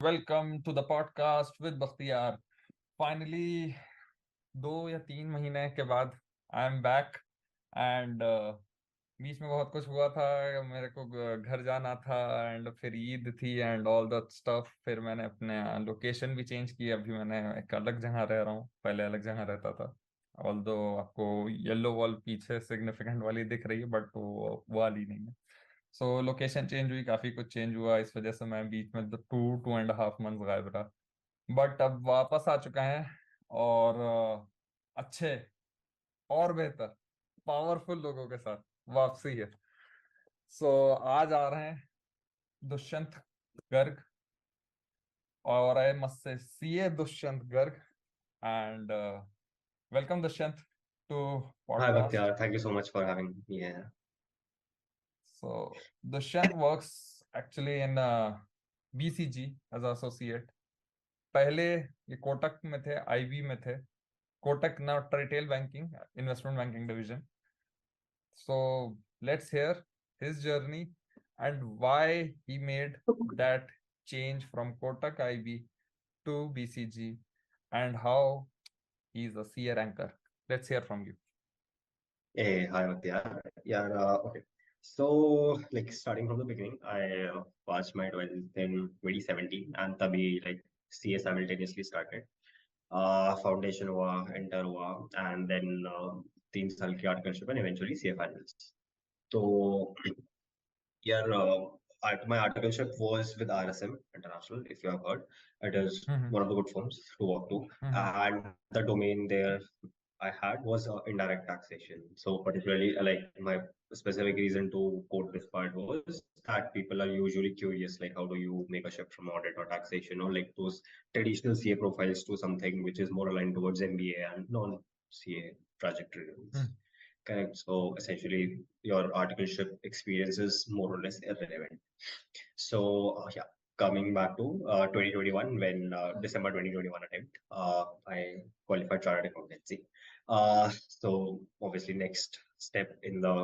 Welcome to the podcast with Bakhtiyar. Finally, 2 या 3 महीने के बाद आई एम बैक एंड बीच में बहुत कुछ हुआ था। मेरे को घर जाना था एंड फिर ईद थी एंड ऑल दैट स्टफ। फिर मैंने अपने लोकेशन भी चेंज की। अभी मैंने एक अलग जगह रह रहा हूँ, पहले अलग जगह रहता था। ऑल्दो आपको येलो वॉल पीछे सिग्निफिकेंट वाली दिख रही है, बट वो वाली नहीं है। सो लोकेशन चेंज हुई, काफी कुछ चेंज हुआ। इस वजह से मैं बीच में 2.5 मंथ गायब रहा, बट अब वापस आ चुका है। और अच्छे और बेहतर पावरफुल लोगों के साथ वापसी है। आज आ रहे हैं दुष्यंत गर्ग, और I must say CA Dushyant Garg. And welcome Dushyant to Hi, podcast. Bakhtiyar. Thank you so much for having me here. So Dushyant works actually in BCG as associate. पहले ये कोटक में थे, आईबी में थे। Kotak not retail banking, investment banking division. So let's hear his journey and why he made that change from Kotak IB to BCG, and how he's a CA ranker. Let's hear from you. Hey, hi, Bakhtiyar. Yeah, okay. So, like, starting from the beginning, I passed my 12th in 2017, and तभी like CA simultaneously started. Foundation हुआ, enter हुआ, and then 3 साल की articleship and eventually CA finals. So, yeah, my articleship was with RSM International, if you have heard. It is Mm-hmm. one of the good firms to work to, Mm-hmm. and the domain there I had was indirect taxation. So particularly, like my specific reason to quote this part was that people are usually curious, like how do you make a shift from audit or taxation or like those traditional CA profiles to something which is more aligned towards MBA and non-CA trajectory roles. Correct. So essentially, your articleship experience is more or less irrelevant. So yeah, coming back to 2021, when December 2021 attempt, I qualified chartered accountancy. So obviously, next step in the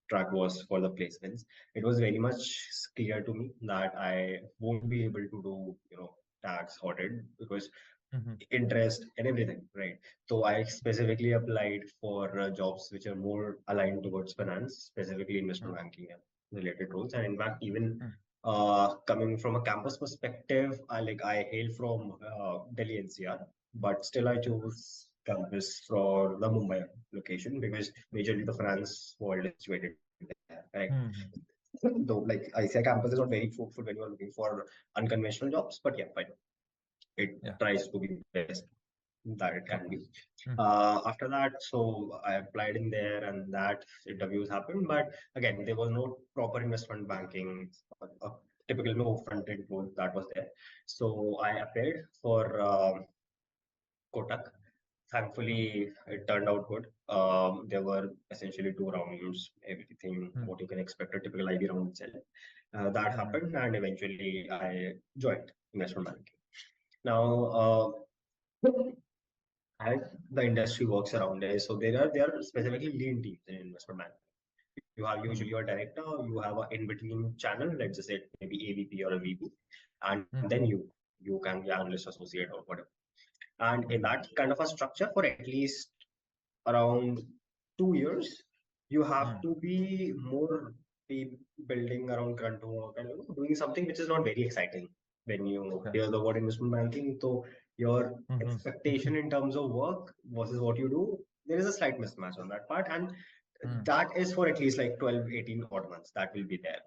track was for the placements. It was very much clear to me that I won't be able to do, tax audit because Mm-hmm. interest and everything, right? So I specifically applied for jobs which are more aligned towards finance, specifically investment banking and related roles. And in fact, even coming from a campus perspective, I hail from Delhi NCR, but still I chose campus for the Mumbai location because majorly the finance world is situated there, correct? Mm-hmm. Though like ICI campus is not very fruitful when you are looking for unconventional jobs, but yeah, fine. It Yeah. tries to be best that it can Okay. be. Mm-hmm. After that, so I applied in there and that interviews happened. But again, there was no proper investment banking, a typical no front end role that was there. So I applied for Kotak. Thankfully, it turned out good. There were essentially 2 rounds, everything what you can expect a typical IB round itself. That Mm-hmm. happened, and eventually I joined investment banking. Now, as the industry works around it. So there are specifically lean teams in investment banking. You have usually Mm-hmm. your director, you have an in-between channel, let's just say maybe AVP or a VP, and then Mm-hmm. you can be analyst associate or whatever. And in Mm-hmm. that kind of a structure for at least around 2 years, you have to be more be building around grunt work and doing something which is not very exciting when you Okay. hear the word investment banking. So your Mm-hmm. expectation in terms of work versus what you do, there is a slight mismatch on that part. And Mm-hmm. that is for at least like 12, 18 odd months. That will be there.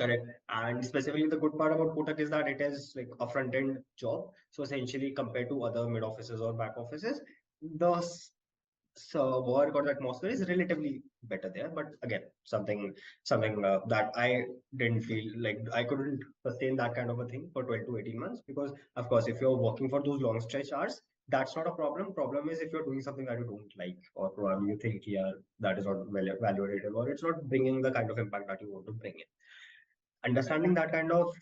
Correct. And specifically, the good part about Kotak is that it is like a front end job. So essentially, compared to other mid offices or back offices, the work or the atmosphere is relatively better there. But again, something that I didn't feel like I couldn't sustain that kind of a thing for 12 to 18 months because, of course, if you're working for those long stretch hours, that's not a problem. Problem is if you're doing something that you don't like, or probably you think, yeah, that is not validated, or it's not bringing the kind of impact that you want to bring in. Understanding that kind of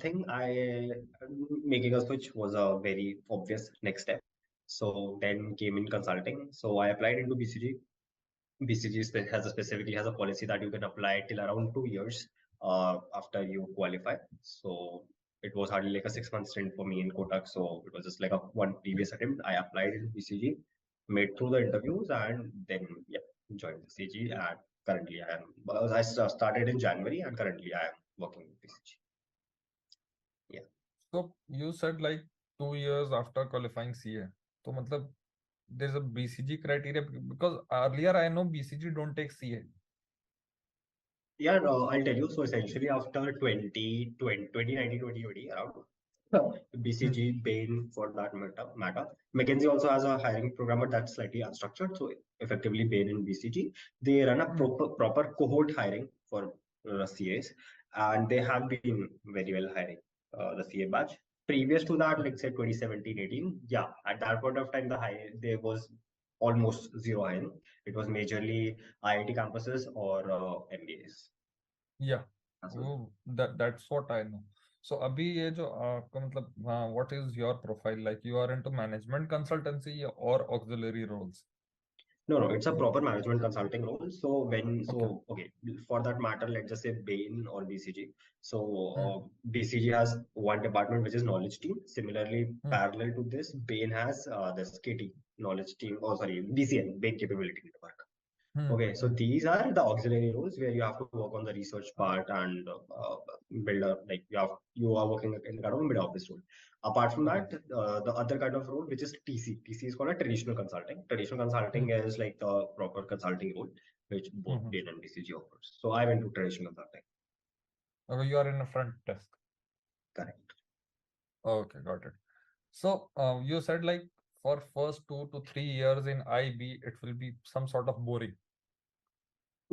thing, I making a switch was a very obvious next step. So then came in consulting. So I applied into BCG. BCG specifically has a policy that you can apply till around 2 years after you qualify. So it was hardly like a 6 month stint for me in Kotak. So it was just like a one previous attempt. I applied in BCG, made through the interviews, and then yeah, joined BCG. And currently I am. I started in January, and currently I am working with BCG. Yeah. So you said like 2 years after qualifying CA. So matlab there's a BCG criteria because earlier I know BCG don't take CA. Yeah, no, I'll tell you. So essentially, after 2019, 2020, around Hmm. BCG, Bain for that matter. McKinsey also has a hiring program, but that's slightly unstructured. So effectively, Bain and BCG, they run a Hmm. proper cohort hiring for CAs, and they have been very well hiring the CA batch. Previous to that, like say 2017, 18, yeah, at that point of time, there was almost zero hiring. It was majorly IIT campuses or MBAs Yeah. as well. Oh, that's what I know. So अभी ये जो आपका मतलब what is your profile like? You are into management consultancy or auxiliary roles? No, no, it's a proper management consulting role. Okay. Okay, for that matter, let's just say Bain or BCG. So Hmm. BCG has one department which is knowledge team. Similarly, Hmm. parallel to this, Bain has this KT knowledge team. Oh, sorry, BCN, Bain Capability Network. Hmm. Okay, so Hmm. these are the auxiliary roles where you have to work on the research part and build up, like you are working in kind of a mid office role. Apart from Okay. that, the other kind of role, which is TC. TC is called a traditional consulting. Traditional Hmm. consulting is like the proper consulting role, which Hmm. both Hmm. Bain and BCG offers. So I went to traditional consulting. Okay, you are in a front desk. Correct. Okay, got it. So you said like for first 2 to 3 years in IB, it will be some sort of boring,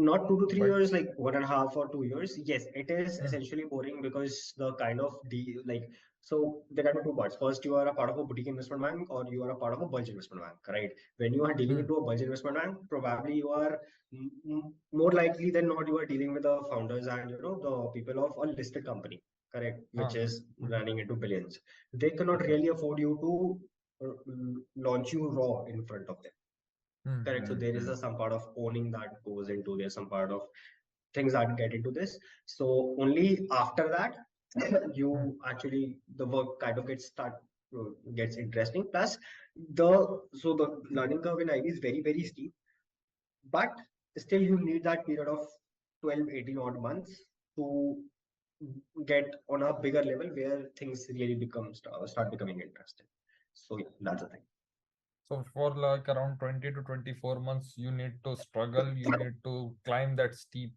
Not 2 to 3 years, but like 1.5 or 2 years. Yes, it is hmm. essentially boring because the kind of the like so there are two parts. First, you are a part of a boutique investment bank or you are a part of a bulge investment bank, right? When you are dealing Hmm. into a bulge investment bank, probably you are more likely than not you are dealing with the founders and the people of a listed company, correct, which Huh. is Hmm. running into billions. They cannot Okay. really afford you to launch you raw in front of them. Hmm. Correct. So Hmm. there is Hmm. some part of owning that goes into there, some part of things that get into this. So only after that, Hmm. you actually the work kind of gets interesting. Plus the learning curve in IB is very very steep, but still you need that period of 12, 18 odd months to get on a bigger level where things really start becoming interesting. So yeah, that's the thing. So for like around 20 to 24 months, you need to struggle, you need to climb that steep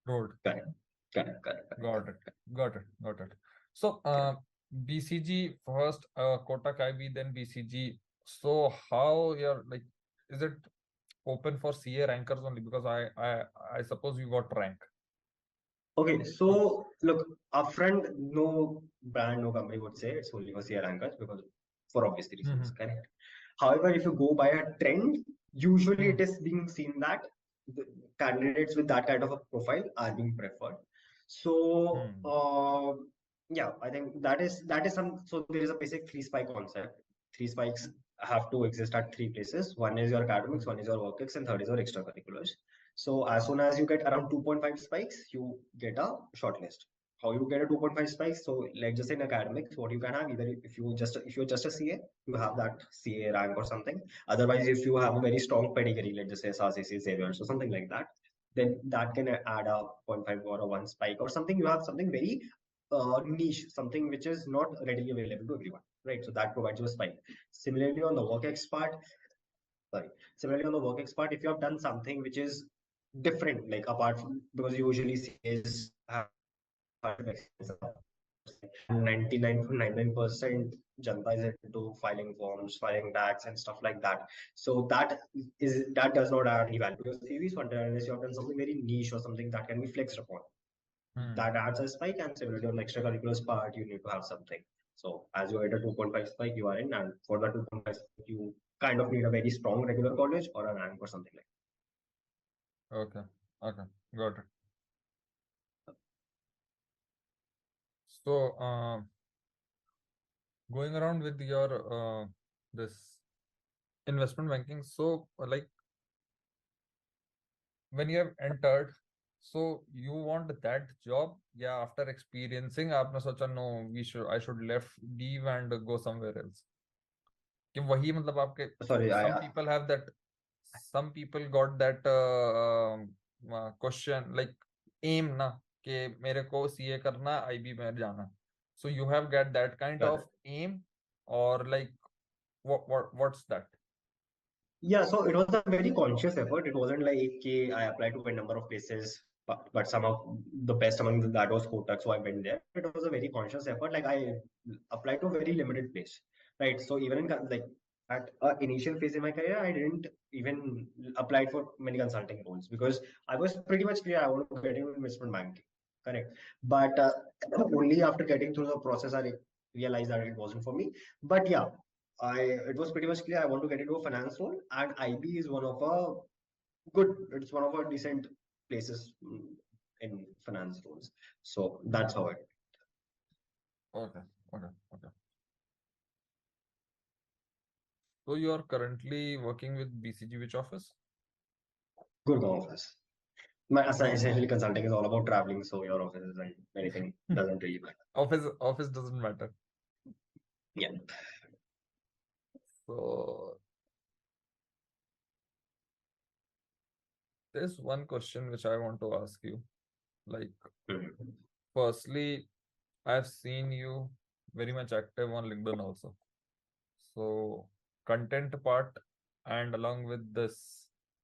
road. Correct. Correct. Correct. Correct. Got it. Correct. Got it. Got it. So Correct. BCG first, Kotak IB, then BCG. So how you're like, is it open for CA rankers only? Because I suppose you got rank. Okay, So so look, upfront, no brand, no company would say it's only for CR rankers because for obvious reasons, hmm. correct? However, if you go by a trend, usually Hmm. it is being seen that the candidates with that kind of a profile are being preferred. So, Hmm. yeah, I think that is some. So there is a basic three spike concept. Three spikes have to exist at three places. One is your academics, Hmm. one is your work ex, and third is your extracurriculars. So as soon as you get around 2.5 spikes, you get a shortlist. How you get a 2.5 spikes? So like just in academics, what you can have either if you're just a CA, you have that CA rank or something. Otherwise, if you have a very strong pedigree, let's just say SRCC, Xavier, or something like that, then that can add a zero point 0.5 or a one spike or something. You have something very niche, something which is not readily available to everyone, right? So that provides you a spike. Similarly, on the work expert, sorry. Similarly, on the work expert, if you have done something which is different, like apart from because usually CAs have experience, and 99.99% Janta is into filing forms, filing tax, and stuff like that. So that does not add any value to your CV. So unless you have done something very niche or something that can be flexed upon, Hmm. that adds a spike. And similarly on the extracurriculars part, you need to have something. So as you hit a 2.5 spike, you are in, and for the 2.5 spike, you kind of need a very strong regular college or a rank or something like Okay. Okay. Got it. So going around with your this investment banking. So like when you have entered, So you want that job? Yeah, after experiencing, आपने सोचा no, I should leave and go somewhere else. कि वही मतलब आपके Sorry, some people have that, some people got that question like aim ना कि मेरे को सीए करना, आईबी में जाना. So you have get that kind of aim, or like what's that? Yeah, so it was a very conscious effort. It wasn't like okay, I applied to a number of places, but somehow the best among that was Kotak, so I went there. It was a very conscious effort. Like I applied to a very limited place, right? So even in like at initial phase in my career, I didn't even apply for many consulting roles because I was pretty much clear I want to get into investment banking, correct? But only after getting through the process, I realized that it wasn't for me. But yeah, it was pretty much clear I want to get into a finance role, and IB is one of a it's one of a decent places in finance roles. So that's how it. Okay, okay. So you are currently working with BCG, which office? Gurgaon office. My essentially Gurgaon. consulting is all about traveling, so your office and anything doesn't really matter. Office doesn't matter. Yeah. So there's one question which I want to ask you. Like, Mhm. firstly, I've seen you very much active on LinkedIn also. So content part, and along with this,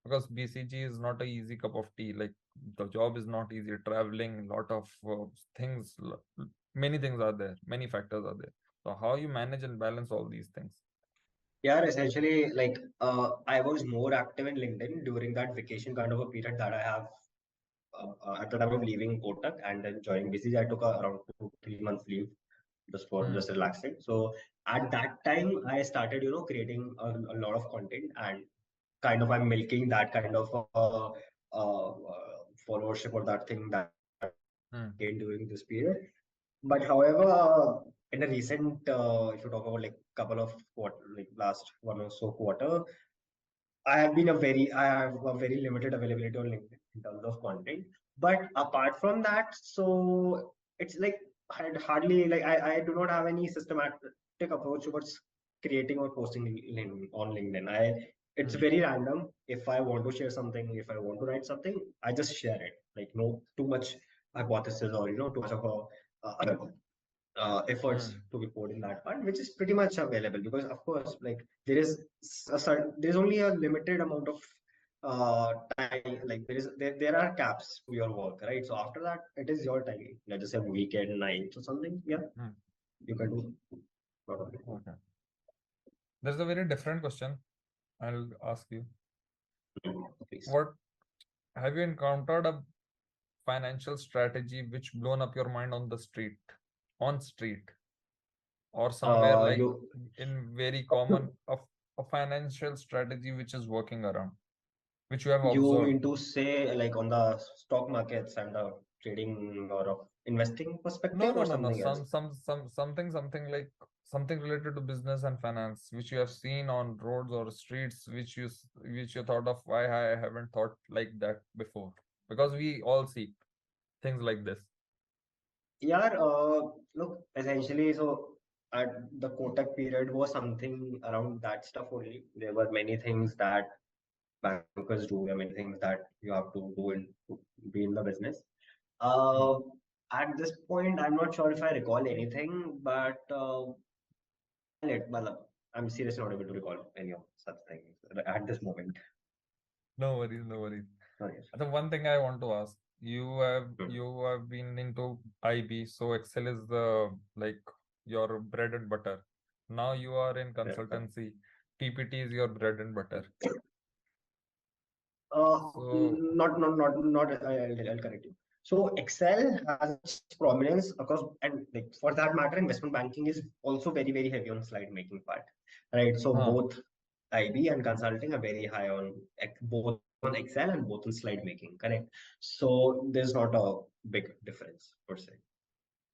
because BCG is not a easy cup of tea. Like the job is not easy. Traveling, lot of things, many things are there, many factors are there. So how you manage and balance all these things? Yeah, essentially, like I was more active in LinkedIn during that vacation kind of a period that I have at the time of leaving Kotak and then joining BCG. I took around 2 3 months leave just for Hmm. just relaxing. So at that time, I started, creating a lot of content and kind of I'm milking that kind of followership or that thing that I gained Hmm. during this period. But however, in a recent, if you talk about like couple of quarter, like last one or so quarter, I have a very limited availability on LinkedIn in terms of content. But apart from that, so it's like hardly like I do not have any systematic approach towards creating or posting on LinkedIn. It's Hmm. very random. If I want to share something, if I want to write something, I just share it. Like no too much hypothesis or too much of a efforts Hmm. to be poured in that part, which is pretty much available because of course like there's only a limited amount of time, like there are caps to your work, right? So after that it is your time. Let's just say weekend nights or something, yeah, Hmm. you can do lot of it. Okay. There's a very different question I'll ask you. Please. What have you encountered a financial strategy which blown up your mind on the street, on street, or somewhere like You in very common of a financial strategy which is working around, which you have you observed? mean to say like on the stock markets and the trading or of investing No, perspective no, or no, no. something else? Something like something related to business and finance, which you have seen on roads or streets, which you thought of, why I haven't thought like that before? Because we all see things like this. Yeah, look, essentially, so at the Kotak period was something around that stuff only. There were many things that bankers do. There are many things that you have to do and to be in the business. Hmm. Uh, at this point, I'm not sure if I recall anything, but I'm seriously not able to recall any of such things at this moment. No worries, no worries. Sorry. The one thing I want to ask, Hmm. you have been into IB, so Excel is the like your bread and butter. Now you are in Yeah. consultancy. PPT is your bread and butter. So I'll correct you. So Excel has its prominence across, and like for that matter, investment banking is also very, very heavy on slide making part, right? So huh. both IB and consulting are very high on both on Excel and both on slide making, correct? So there's not a big difference per se.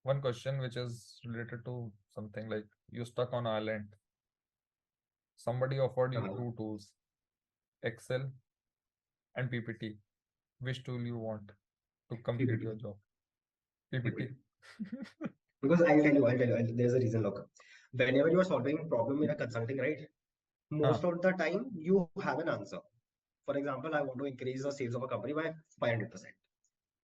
One question which is related to something like you stuck on island. Somebody offered you Uh, two tools, Excel and PPT. Which tool you want? to complete your job? PPT. Because there's a reason. Look, whenever you are solving problem in a consulting, right? Most Huh, of the time you have an answer. For example, I want to increase the sales of a company by 500%.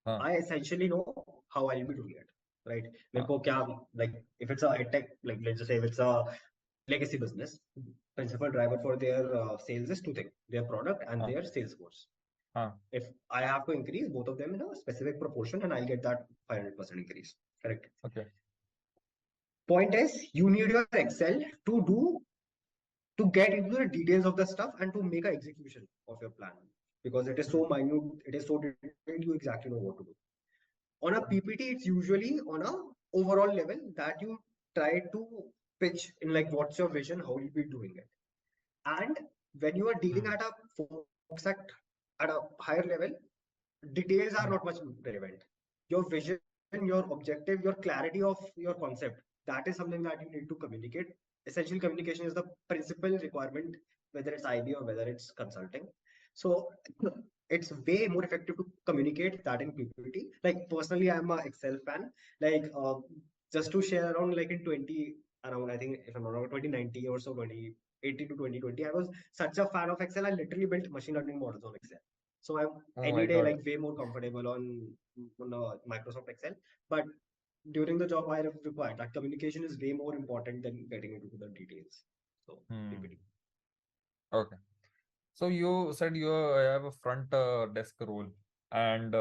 huh, I essentially know how I'll be doing it, right? मेरे huh, को क्या, like if it's a high tech, like let's just say if it's a legacy business, principal driver for their sales is two things: their product and huh, their sales force. huh. If I have to increase both of them in a specific proportion, and I'll get that 500% increase. Correct. Okay. Point is, you need your Excel to do to get into the details of the stuff and to make an execution of your plan, because it is Hmm, so minute, it is so detailed, you exactly know what to do. On a hmm, PPT, it's usually on a overall level that you try to pitch in, like what's your vision, how you'll be doing it. And when you are dealing hmm, at a folks at a higher level, details are hmm, not much relevant. Your vision, your objective, your clarity of your concept, that is something that you need to communicate. Essential communication is the principal requirement, whether it's IB or whether it's consulting. So it's way more effective to communicate that in PPT. Like personally, I'm a Excel fan. Like just to share around, like in 20 around, I think if I'm not wrong, 2019 or so, 2018 to 2020, I was such a fan of Excel. I literally built machine learning models on Excel. So I'm Oh my any day God. like way more comfortable on Microsoft Excel. But during the job, I required that communication is way more important than getting into the details. So Hmm. PPT. Okay. So you said you have a front desk role and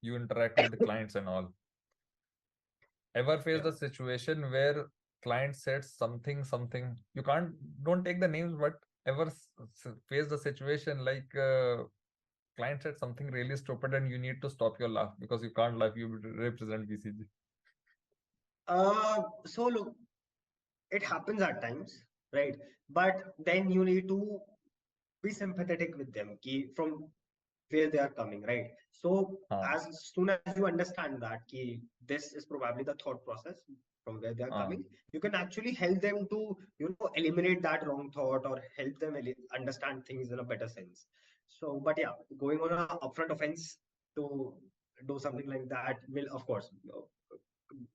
you interact with the clients and all. Ever Yeah. faced a situation where client said something, you can't, don't take the names, but ever faced a situation like client said something really stupid and you need to stop your laugh because you can't laugh, you represent BCG. So look, it happens at times, right? But then you need to be sympathetic with them from where they are coming, right? So हाँ as soon as you understand that this is probably the thought process from where they are हाँ coming, you can actually help them to eliminate that wrong thought or help them understand things in a better sense. So, but yeah, going on a upfront offense to do something like that will, of course,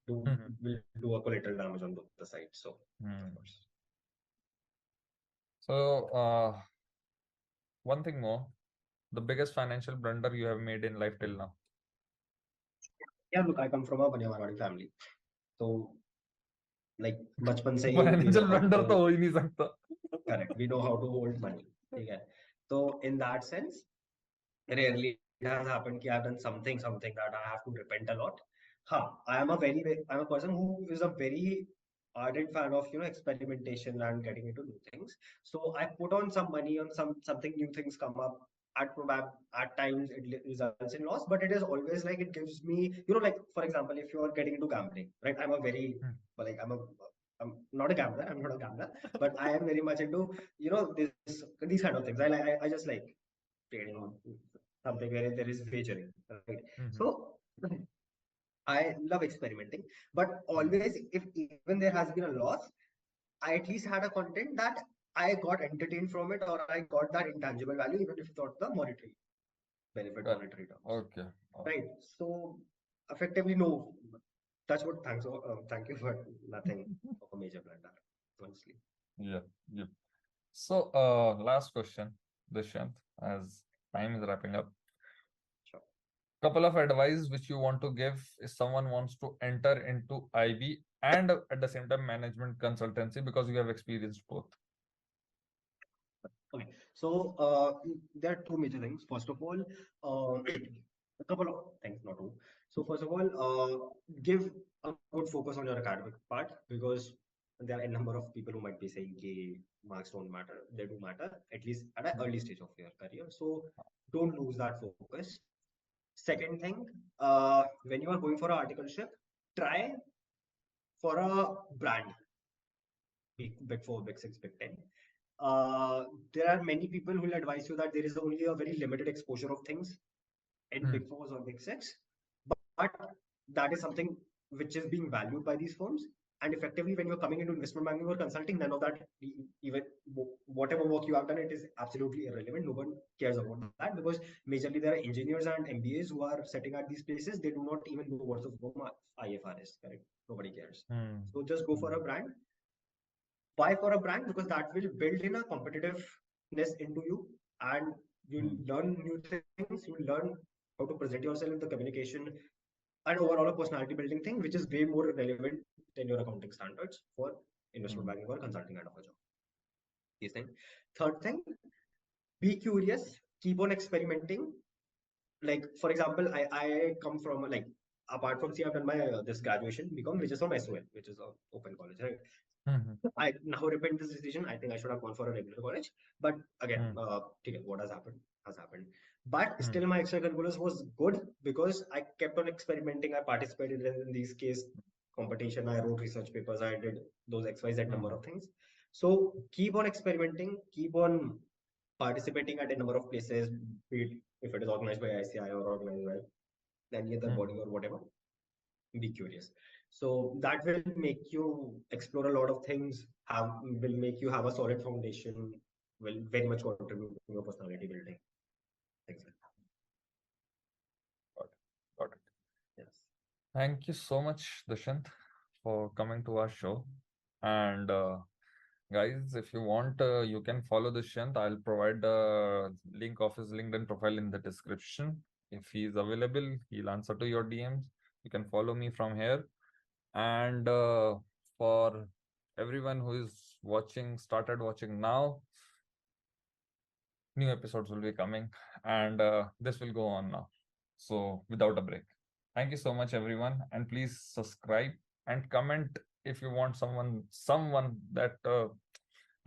do hmm, will do a collateral damage on both the sides. So, of hmm. course. So one thing more, the biggest financial blunder you have made in life till now. Yeah, look, I come from a Baniya family. So like बचपन से ही ये financial रहता है blunder तो तो हो ही नहीं सकता. correct, we know how to hold money. ठीक है. So in that sense, rarely it has happened कि I've done something that I have to repent a lot. हाँ, I'm a person who is a very ardent fan of experimentation and getting into new things. So I put on some money on something, new things come up. At times it results in loss, but it is always like it gives me, like for example, if you are getting into gambling, right? Hmm, Like I'm not a gambler. I'm not a gambler, but I am very much into these kind of things. I just like trading on something where there is wagering, right? hmm, So I love experimenting, but hmm. always if even there has been a loss, I at least had a content that I got entertained from it, or I got that intangible value, even if not the monetary benefit, Correct. monetary terms, Okay. Okay. right? So effectively, no. That's what. Thanks. Thank you for nothing of a major blunder, honestly. Yeah. Yeah. So, last question, Dushyant, as time is wrapping up. Sure. Couple of advice which you want to give if someone wants to enter into IB and at the same time management consultancy because you have experienced both. Okay, so there are two major things. First of all, a couple of things, not two. So first of all, give a good focus on your academic part, because there are a number of people who might be saying that marks don't matter. They do matter, at least at an Hmm, early stage of your career. So don't lose that focus. Second thing, when you are going for an articleship, try for a brand, big four, big six, big ten. There are many people who will advise you that there is only a very limited exposure of things in hmm, big fours or big six, but that is something which is being valued by these firms. And effectively, when you're coming into investment banking or consulting, none of that, even whatever work you have done, it is absolutely irrelevant. No one cares about that, because majorly there are engineers and MBAs who are setting at these places. They do not even know what's the form of IFRS, correct? Nobody cares. So just go for a brand. Why for a brand? Because that will build in a competitiveness into you, and you'll learn new things. You'll learn how to present yourself in the communication, and overall a personality building thing, which is way more relevant than your accounting standards for investment banking or consulting kind of a job. These things. Third thing, be curious, keep on experimenting. Like for example, I come from like, apart from C, I've done my this graduation BCom, which is from SOL, which is a open college, right? I now repent this decision. I think I should have gone for a regular college. But again, what has happened has happened. But still, my extracurriculars was good because I kept on experimenting. I participated in these case competition. I wrote research papers. I did those XYZ number of things. So keep on experimenting. Keep on participating at a number of places. Be it if it is organized by ICI or organized by any other body or whatever. Be curious. So that will make you explore a lot of things, will make you have a solid foundation, will very much contribute to your personality building. Things like that. Got it. Yes. Thank you so much, Dushyant, for coming to our show. And guys, if you want, you can follow Dushyant. I'll provide the link of his LinkedIn profile in the description. If he's available, he'll answer to your DMs. You can follow me from here. And for everyone who is started watching now, new episodes will be coming, and this will go on now. So without a break. Thank you so much, everyone, and please subscribe and comment if you want someone that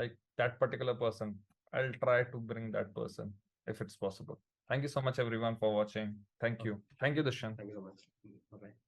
like that particular person. I'll try to bring that person if it's possible. Thank you so much, everyone, for watching. Thank you. Thank you, Dushyant. Thank you so much. Bye-bye.